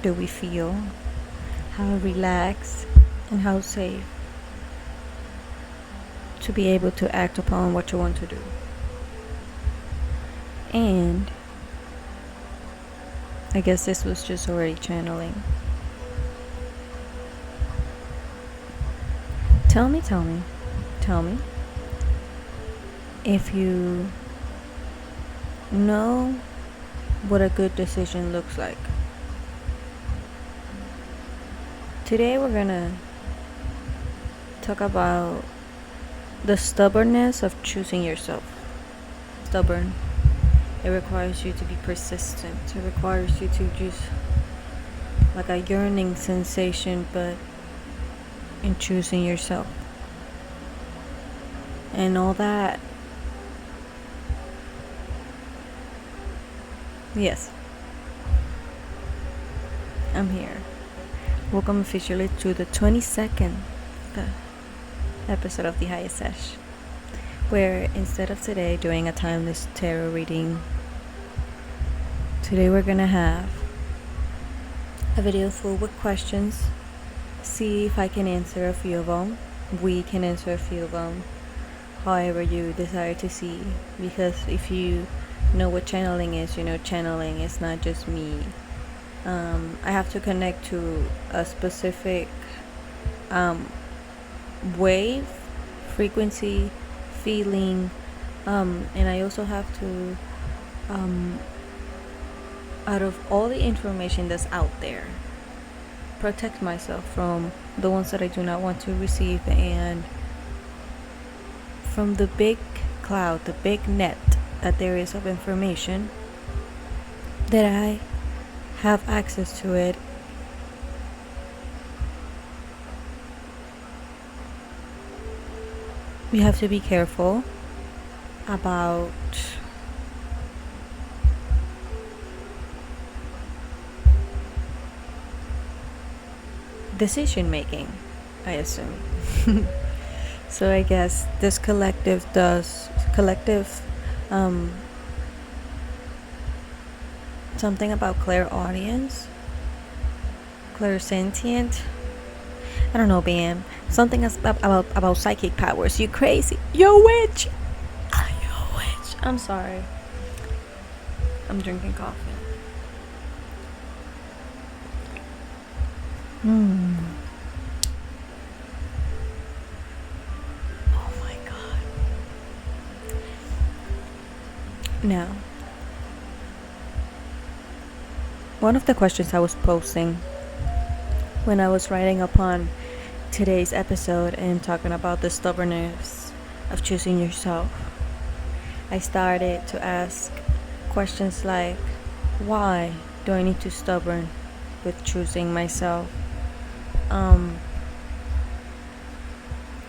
do we feel, how relaxed, and how safe to be able to act upon what you want to do. And I guess this was just already channeling. Tell me if you know what a good decision looks like. Today we're gonna talk about the stubbornness of choosing yourself. Stubborn. It requires you to be persistent. It requires you to just like a yearning sensation, but in choosing yourself. And all that. Yes. I'm here. Welcome officially to the 22nd episode of the THS, where instead of today doing a timeless tarot reading, today we're gonna have a video full with questions. See if I can answer a few of them. We can answer a few of them, however you desire to see. Because if you know what channeling is, you know channeling is not just me. I have to connect to a specific wave, frequency, feeling, and I also have to, out of all the information that's out there, protect myself from the ones that I do not want to receive, and from the big cloud, the big net that there is of information, that I have access to it. We have to be careful about decision making, I assume. So I guess this collective something about clairaudience, clairsentient. I don't know, Bam. Something about psychic powers. You crazy? You're a witch. Are you a witch? I'm sorry. I'm drinking coffee. Oh my god. Now, one of the questions I was posting when I was writing upon today's episode and talking about the stubbornness of choosing yourself, I started to ask questions like, why do I need to stubborn with choosing myself?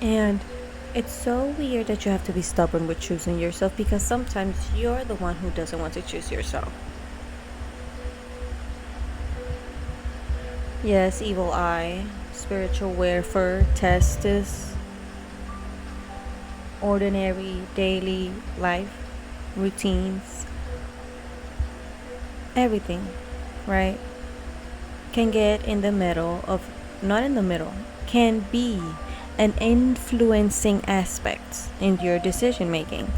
And it's so weird that you have to be stubborn with choosing yourself, because sometimes you're the one who doesn't want to choose yourself. Yes, evil eye, spiritual warfare, testis, ordinary daily life, routines, everything, right? Can get in the middle of, not in the middle, can be an influencing aspect in your decision making.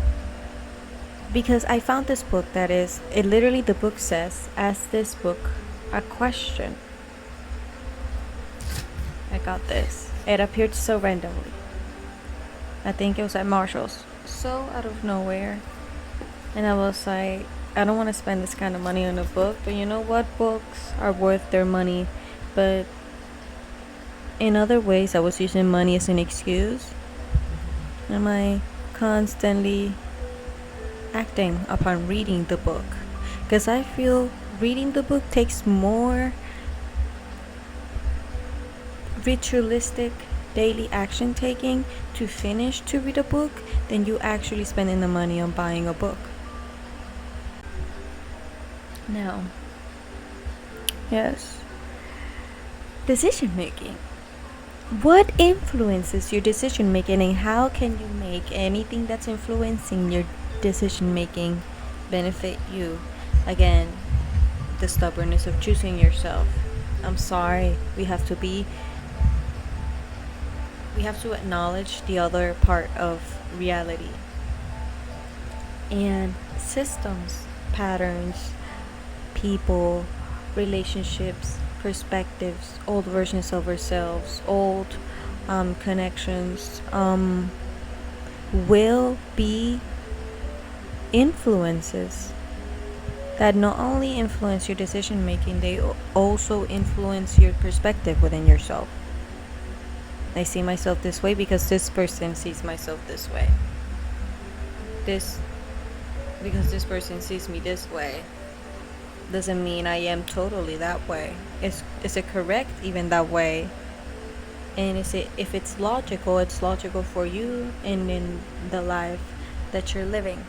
Because I found this book that is, it literally, the book says, ask this book a question. I got this. It appeared so randomly. I think it was at Marshall's. So out of nowhere. And I was like, I don't want to spend this kind of money on a book, but you know what? Books are worth their money. But in other ways, I was using money as an excuse. Am I constantly acting upon reading the book? Because I feel reading the book takes more ritualistic daily action taking to finish to read a book than you actually spending the money on buying a book. Now, yes, decision making. What influences your decision making, and how can you make anything that's influencing your decision making benefit you? Again, the stubbornness of choosing yourself. I'm sorry. We have to acknowledge the other part of reality. And systems, patterns, people, relationships, perspectives, old versions of ourselves, old connections, will be influences that not only influence your decision making, they also influence your perspective within yourself. I see myself this way because this person sees myself this way. Because this person sees me this way doesn't mean I am totally that way. Is it correct even that way? And if it's logical for you and in the life that you're living.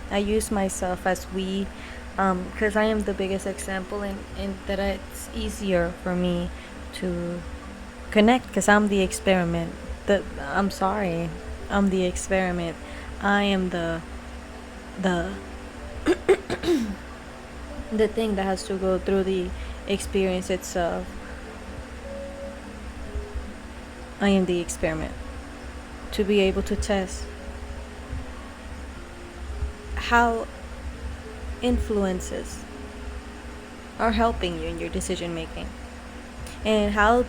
I use myself as we, because I am the biggest example in that it's easier for me to connect because I'm the experiment. I'm sorry, I'm the experiment. I am the the thing that has to go through the experience itself. I am the experiment to be able to test how influences are helping you in your decision making, and how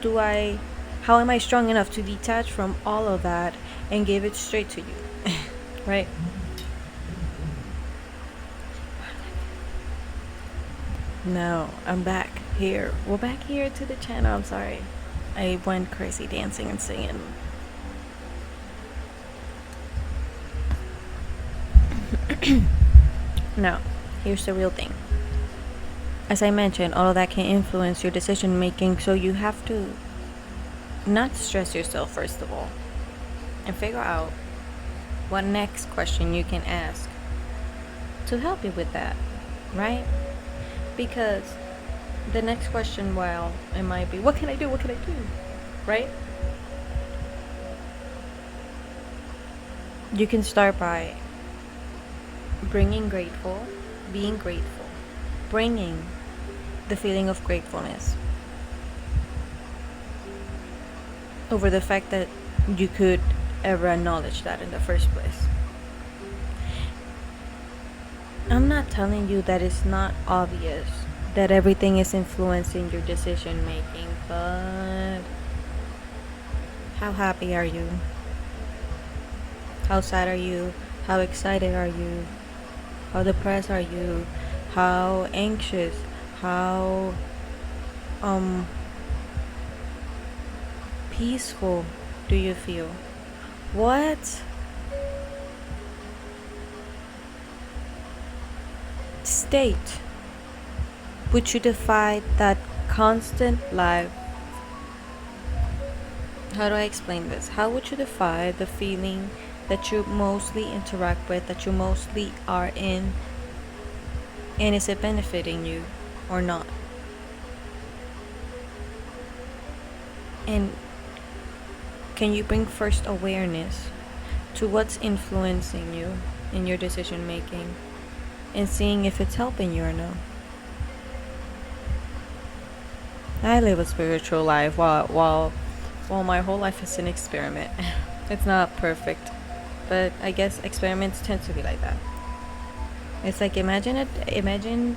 am I strong enough to detach from all of that and give it straight to you. Right? No, I'm back here. We're back here to the channel. I'm sorry, I went crazy dancing and singing. Now, here's the real thing. As I mentioned, all of that can influence your decision making, so you have to not stress yourself first of all, and figure out what next question you can ask to help you with that, right? Because the next question, well, it might be, what can I do? What can I do? Right? You can start by being grateful, bringing the feeling of gratefulness over the fact that you could ever acknowledge that in the first place. I'm not telling you that it's not obvious that everything is influencing your decision making, but how happy are you? How sad are you? How excited are you? How depressed are you? How anxious? How peaceful do you feel? What state would you define that constant life? How do I explain this? How would you define the feeling that you mostly interact with, that you mostly are in, and is it benefiting you or not? And can you bring first awareness to what's influencing you in your decision making, and seeing if it's helping you or no? I live a spiritual life while my whole life is an experiment. It's not perfect, but I guess experiments tend to be like that. It's like, imagine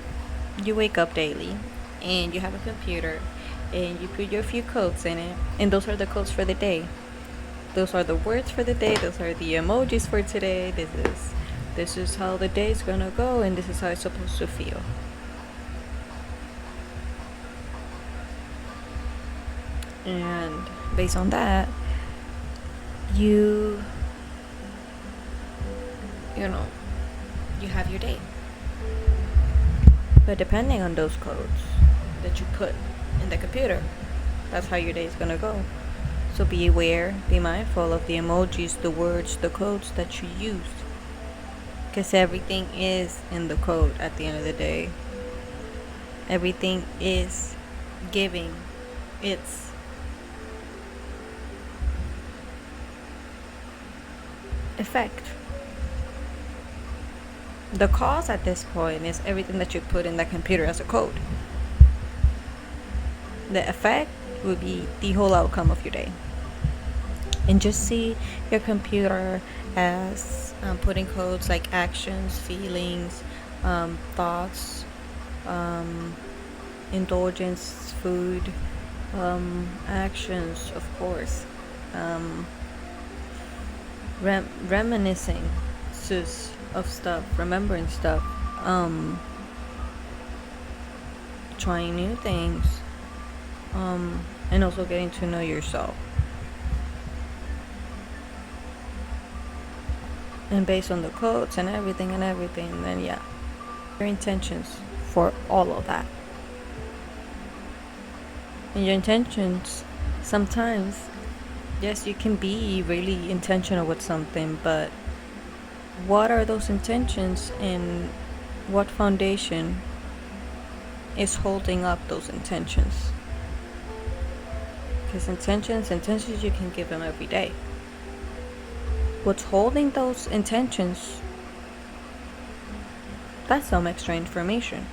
you wake up daily and you have a computer and you put your few codes in it, and those are the codes for the day. Those are the words for the day. Those are the emojis for today. This is how the day is gonna go, and this is how it's supposed to feel. And based on that, you have your day. But depending on those codes that you put in the computer, that's how your day is gonna go. So be aware, be mindful of the emojis, the words, the codes that you use, because everything is in the code at the end of the day. Everything is giving its effect. The cause at this point is everything that you put in the computer as a code. The effect will be the whole outcome of your day. And just see your computer as putting codes like actions, feelings, thoughts, indulgence, food, actions, of course, reminiscing of stuff, remembering stuff, trying new things, and also getting to know yourself. And based on the codes and everything, then yeah, your intentions for all of that. And your intentions, sometimes, yes, you can be really intentional with something, but what are those intentions and what foundation is holding up those intentions? Because intentions you can give them every day. What's holding those intentions, that's some extra information.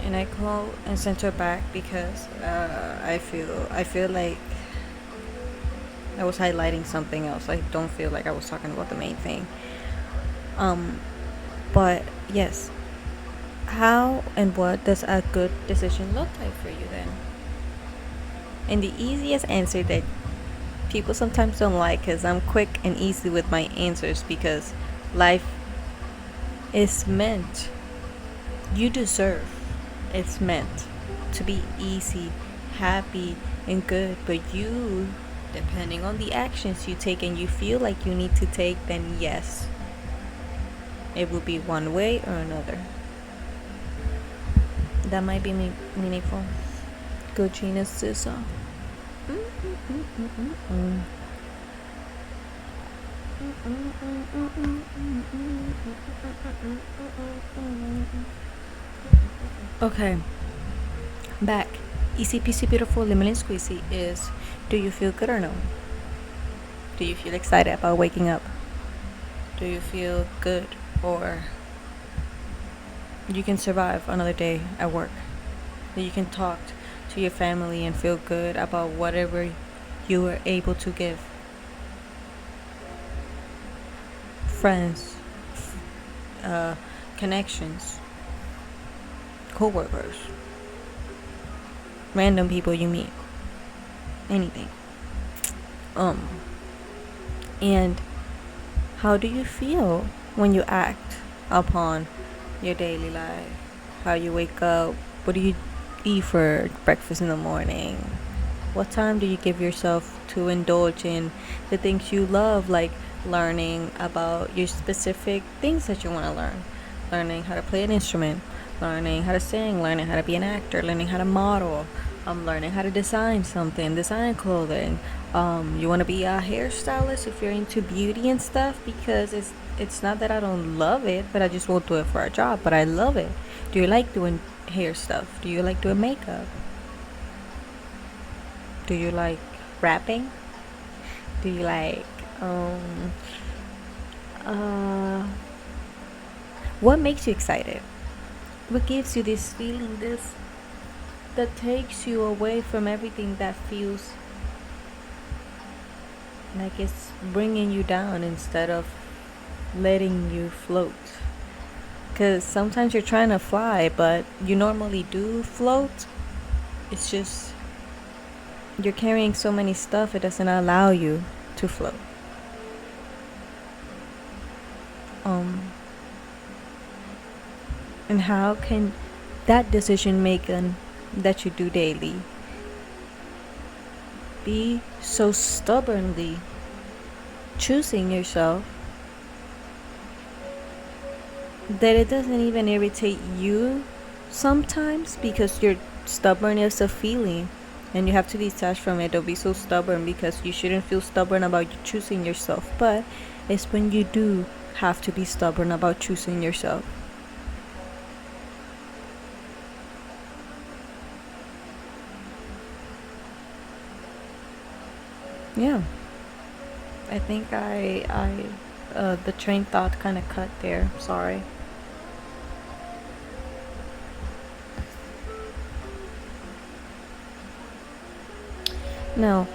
And I call and center back because I feel like I was highlighting something else. I don't feel like I was talking about the main thing. But yes, how and what does a good decision look like for you then? And the easiest answer that people sometimes don't like, because I'm quick and easy with my answers, because life is meant, you deserve, it's meant to be easy, happy, and good. But you, depending on the actions you take and you feel like you need to take, then yes, it will be one way or another. That might be meaningful. Go Gina Sissa. Okay, back. Easy peasy beautiful lemon squeezy is, do you feel good or no? Do you feel excited about waking up? Do you feel good, or you can survive another day at work? That you can talk to your family and feel good about whatever you were able to give? Friends, connections, co-workers, random people you meet, anything. And how do you feel when you act upon your daily life? How you wake up? What do you eat for breakfast in the morning? What time do you give yourself to indulge in the things you love, like learning about your specific things that you want to learn, learning how to play an instrument, learning how to sing, learning how to be an actor, learning how to model, learning how to design something, design clothing. You want to be a hairstylist if you're into beauty and stuff, because it's not that I don't love it, but I just won't do it for a job, but I love it. Do you like doing hair stuff? Do you like doing makeup? Do you like rapping? Do you like what makes you excited? What gives you this feeling, this that takes you away from everything that feels like it's bringing you down instead of letting you float? Because sometimes you're trying to fly, but you normally do float. It's just you're carrying so many stuff, it doesn't allow you to float. And how can that decision making that you do daily be so stubbornly choosing yourself that it doesn't even irritate you sometimes, because your stubbornness of feeling, and you have to detach from it. Don't be so stubborn, because you shouldn't feel stubborn about choosing yourself, but it's when you do have to be stubborn about choosing yourself. Yeah, I think the train thought kind of cut there. Sorry. No,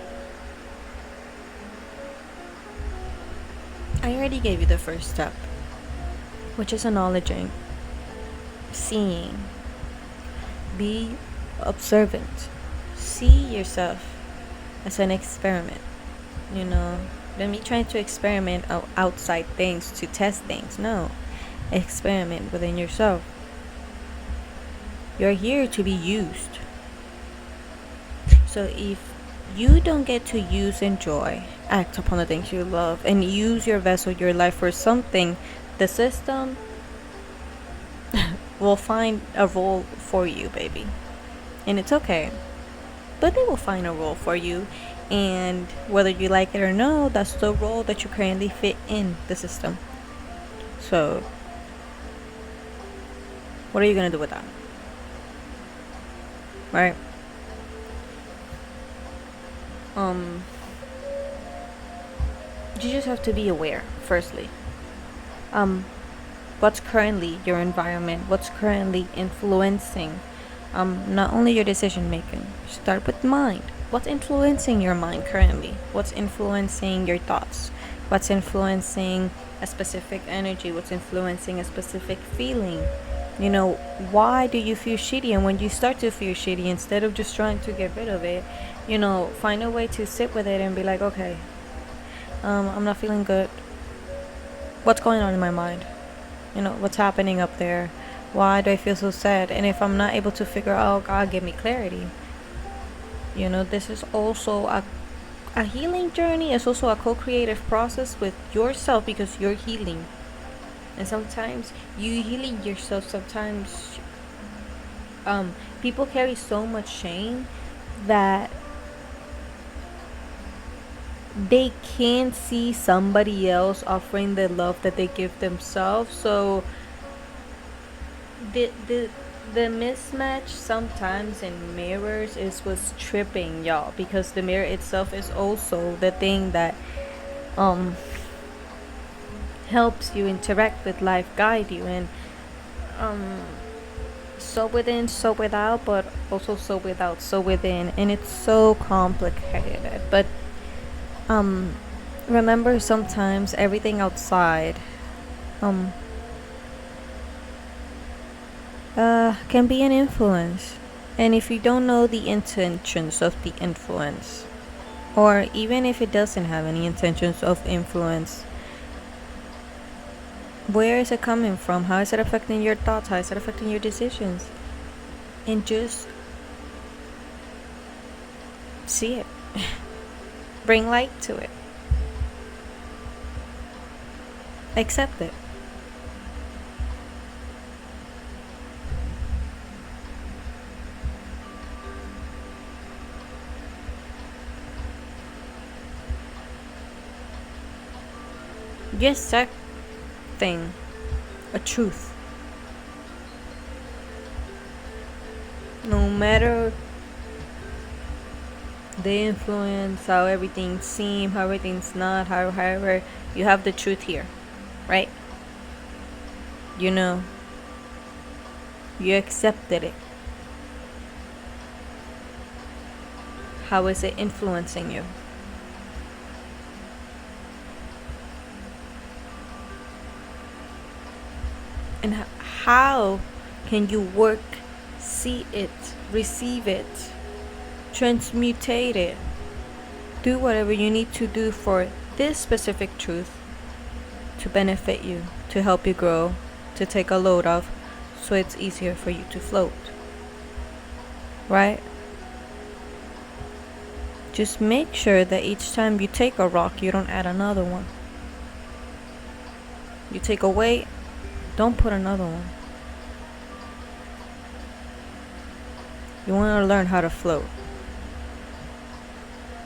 I already gave you the first step, which is acknowledging, seeing, be observant, see yourself as an experiment. You know, than me trying to experiment outside things to test things. No, experiment within yourself. You're here to be used. So if you don't get to use, enjoy, act upon the things you love, and use your vessel, your life for something, the system will find a role for you, baby. And it's okay. But they will find a role for you. And whether you like it or no, that's the role that you currently fit in the system. So, what are you going to do with that? Right? You just have to be aware, firstly. What's currently your environment? What's currently influencing not only your decision making? Start with mind. What's influencing your mind currently? What's influencing your thoughts? What's influencing a specific energy? What's influencing a specific feeling? You know, why do you feel shitty? And when you start to feel shitty, instead of just trying to get rid of it, you know, find a way to sit with it and be like, okay, I'm not feeling good. What's going on in my mind? You know, what's happening up there? Why do I feel so sad? And if I'm not able to figure out, God, give me clarity. You know, this is also a healing journey. It's also a co-creative process with yourself, because you're healing. And sometimes you healing yourself, sometimes people carry so much shame that they can't see somebody else offering the love that they give themselves. So the mismatch sometimes in mirrors is what's tripping y'all, because the mirror itself is also the thing that helps you interact with life, guide you, and so within, so without, but also so without, so within, and it's so complicated. But remember, sometimes everything outside can be an influence, and if you don't know the intentions of the influence, or even if it doesn't have any intentions of influence, where is it coming from? How is it affecting your thoughts? How is it affecting your decisions? And just see it. Bring light to it. Accept it. Just accepting a truth. No matter the influence, how everything seems, how everything's not, however, you have the truth here, right? You know, you accepted it. How is it influencing you? And how can you work, see it, receive it, transmutate it, do whatever you need to do for this specific truth to benefit you, to help you grow, to take a load off, so it's easier for you to float, right? Just make sure that each time you take a rock, you don't add another one. You take a weight, don't put another one. You want to learn how to float.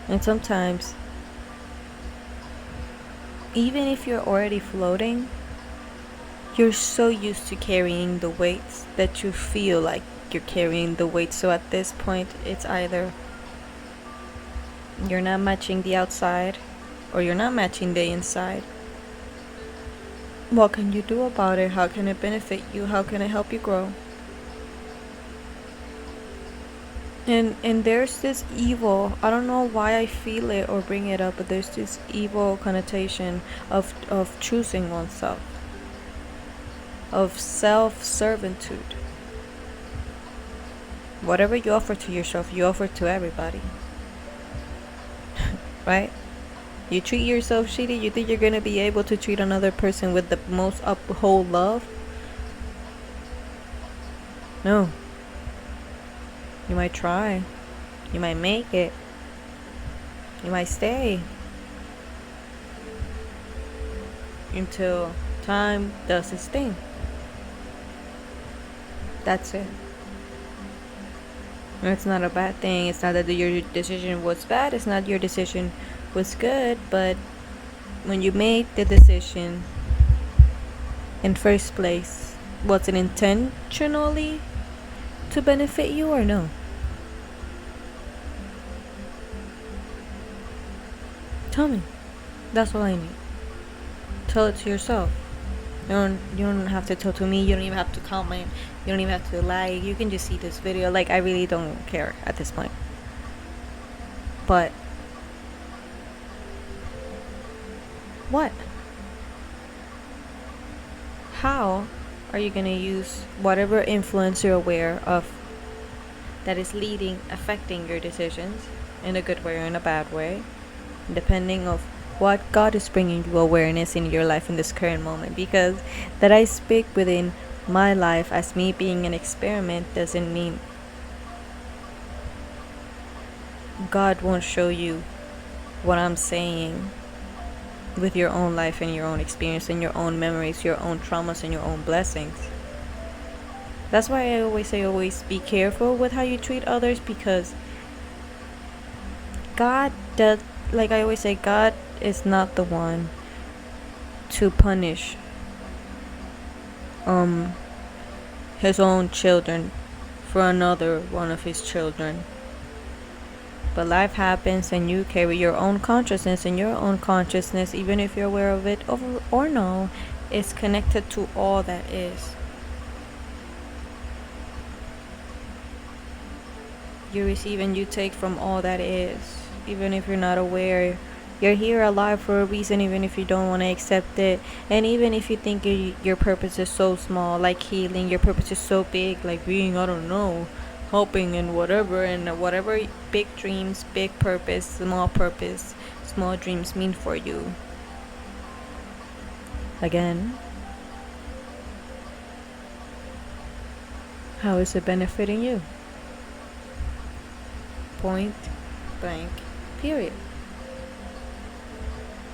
And sometimes, even if you're already floating, you're so used to carrying the weights that you feel like you're carrying the weight. So at this point, it's either you're not matching the outside or you're not matching the inside. What can you do about it? How can it benefit you? How can it help you grow? And there's this evil, I don't know why I feel it or bring it up, but there's this evil connotation of choosing oneself, of self-servitude. Whatever you offer to yourself, you offer to everybody. Right? You treat yourself shitty, you think you're gonna be able to treat another person with the most uphold love? No. You might try. You might make it. You might stay. Until time does its thing. That's it. And it's not a bad thing. It's not that your decision was bad. It's not your decision was good. But when you made the decision in first place, was it intentionally to benefit you or no? Tell me. That's all I need. Tell it to yourself. You don't have to tell to me. You don't even have to comment. You don't even have to like. You can just see this video. Like, I really don't care at this point. But what? How are you gonna use whatever influence you're aware of that is affecting your decisions in a good way or in a bad way, depending of what God is bringing you awareness in your life in this current moment? Because that I speak within my life as me being an experiment doesn't mean God won't show you what I'm saying with your own life and your own experience and your own memories, your own traumas and your own blessings. That's why I always say, always be careful with how you treat others, because God does, like I always say, God is not the one to punish his own children for another one of his children. But life happens and you carry your own consciousness, and your own consciousness, even if you're aware of it or no, is connected to all that is. You receive and you take from all that is, even if you're not aware. You're here alive for a reason, even if you don't want to accept it. And even if you think your purpose is so small, like healing, your purpose is so big, like being, I don't know, helping and whatever big dreams, big purpose, small dreams mean for you. Again, how is it benefiting you? Point blank, period.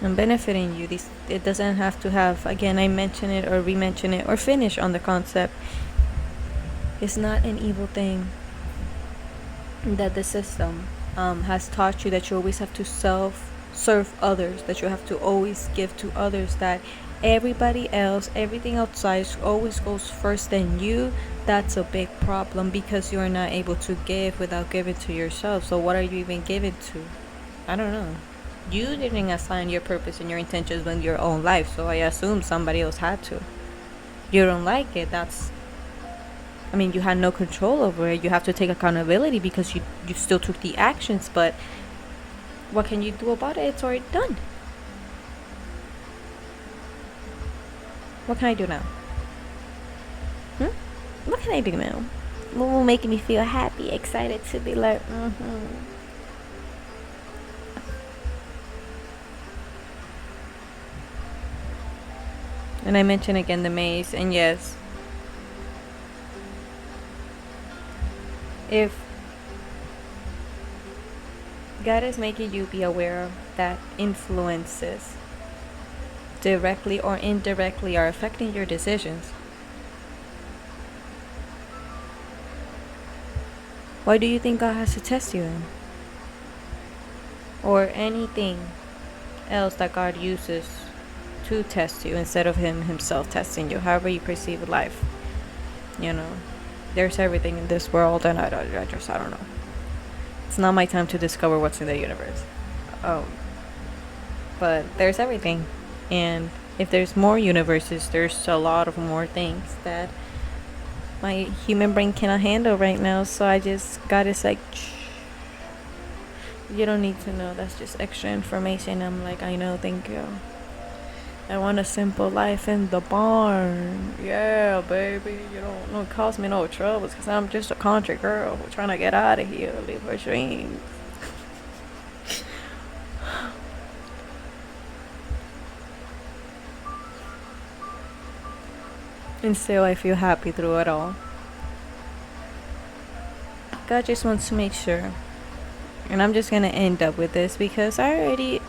And benefiting you. It doesn't have to have, again, I mention it or re-mention it or finish on the concept. It's not an evil thing that the system has taught you, that you always have to serve others, that you have to always give to others, that everybody else, everything outside always goes first than you. That's a big problem, because you are not able to give without giving to yourself. So what are you even giving to? I don't know. You didn't assign your purpose and your intentions with your own life, so I assume somebody else had to. You don't like it, you had no control over it. You have to take accountability because you still took the actions, but what can you do about it? It's already done. What can I do now? What can I do now? What will make me feel happy, excited to be like, And I mention again the maze, and yes, if God is making you be aware of that influences directly or indirectly are affecting your decisions, why do you think God has to test you then? Or anything else that God uses to test you instead of himself testing you, however you perceive life. There's everything in this world, and I don't know. It's not my time to discover what's in the universe. But there's everything. And if there's more universes, there's a lot of more things that my human brain cannot handle right now. So I just God is like, you don't need to know. That's just extra information. I'm like, I know, thank you. I want a simple life in the barn. Yeah, baby. You don't cause me no troubles because I'm just a country girl trying to get out of here, live her dreams. And still, I feel happy through it all. God just wants to make sure. And I'm just going to end up with this because I already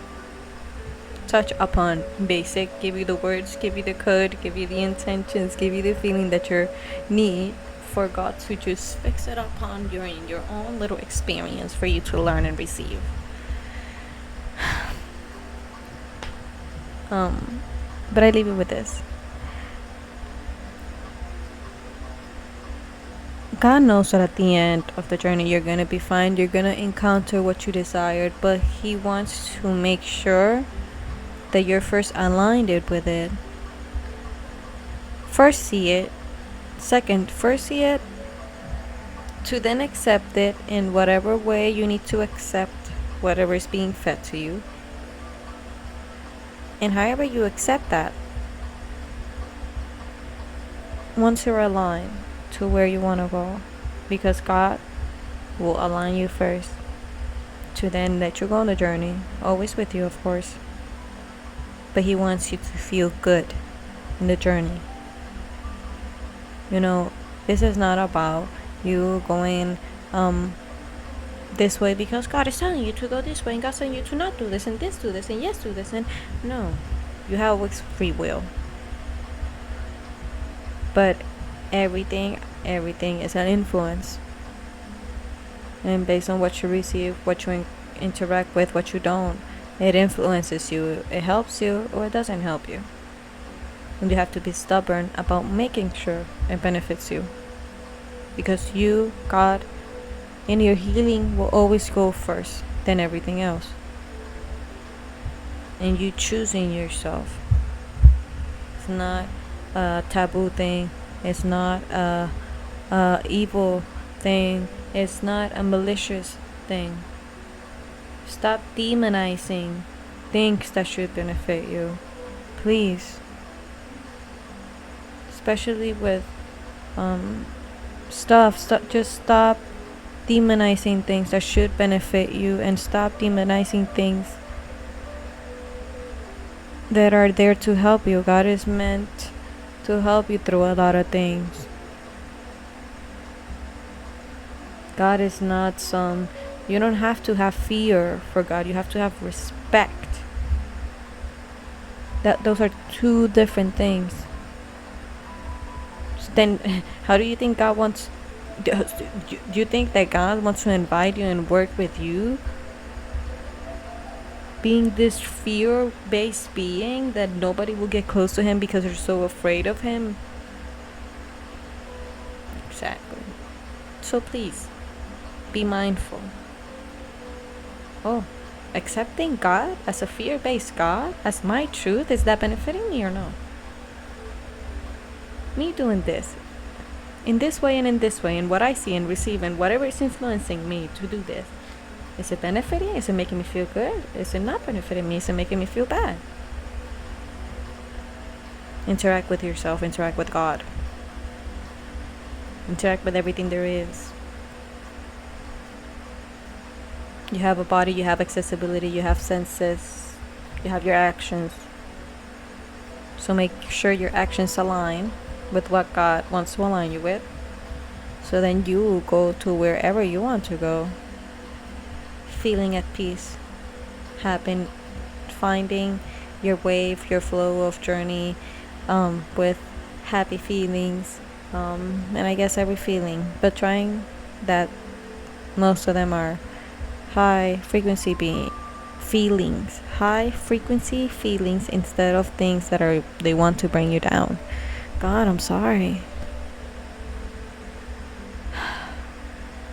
touch upon basic, give you the words, give you the code, give you the intentions, give you the feeling that you need for God to just fix it upon you in your own little experience for you to learn and receive. But I leave it with this. God knows that at the end of the journey you're going to be fine. You're going to encounter what you desired, but He wants to make sure that you're first aligned with it. First see it. Second, first see it to then accept it in whatever way you need to accept whatever is being fed to you. And however you accept that, once you're aligned to where you want to go, because God will align you first to then let you go on the journey, always with you, of course. But He wants you to feel good in the journey. You know, this is not about you going this way because God is telling you to go this way, and God's telling you to not do this, and this do this, and yes do this, and no. You have free will. But everything is an influence. And based on what you receive, what you interact with, what you don't, it influences you. It helps you or it doesn't help you. And you have to be stubborn about making sure it benefits you. Because you, God, in your healing will always go first than everything else. And you choosing yourself. It's not a taboo thing. It's not a evil thing. It's not a malicious thing. Stop demonizing things that should benefit you. Please. Especially with just stop demonizing things that should benefit you, and stop demonizing things that are there to help you. God is meant to help you through a lot of things. God is not you don't have to have fear for God. You have to have respect. Those are two different things. Then how do you think God wants, do you think that God wants to invite you and work with you? Being this fear-based being that nobody will get close to Him because they're so afraid of Him? Exactly. So please, be mindful. Oh, accepting God as a fear-based God, as my truth, is that benefiting me or no? Me doing this, in this way and in this way, and what I see and receive and whatever is influencing me to do this, is it benefiting? Is it making me feel good? Is it not benefiting me? Is it making me feel bad? Interact with yourself, interact with God. Interact with everything there is. You have a body, you have accessibility, you have senses, you have your actions. So make sure your actions align with what God wants to align you with. So then you will go to wherever you want to go, feeling at peace, finding your wave, your flow of journey, with happy feelings, and I guess every feeling, but trying that most of them are high frequency feelings instead of things that they want to bring you down. God, I'm sorry.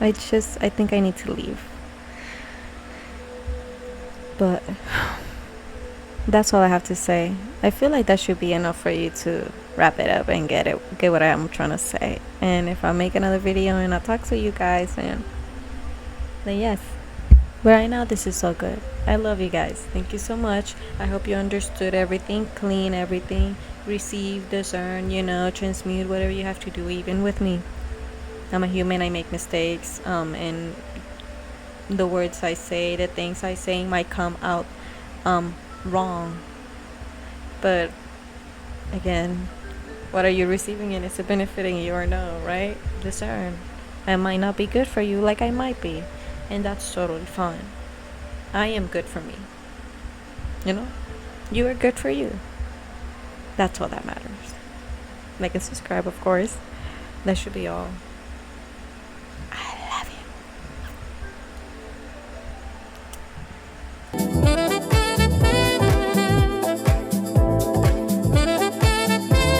I think I need to leave. But That's all I have to say. I feel like that should be enough for you to wrap it up and get what I'm trying to say. And if I make another video and I talk to you guys, then yes. But right now, this is so good. I love you guys. Thank you so much. I hope you understood everything, clean everything, receive, discern, transmute, whatever you have to do, even with me. I'm a human. I make mistakes. And the words I say, the things I say might come out wrong. But again, what are you receiving, and is it benefiting you or no, right? Discern. I might not be good for you like I might be, and that's totally fine. I am good for me. You are good for you. That's all that matters. Like and subscribe, of course. That should be all.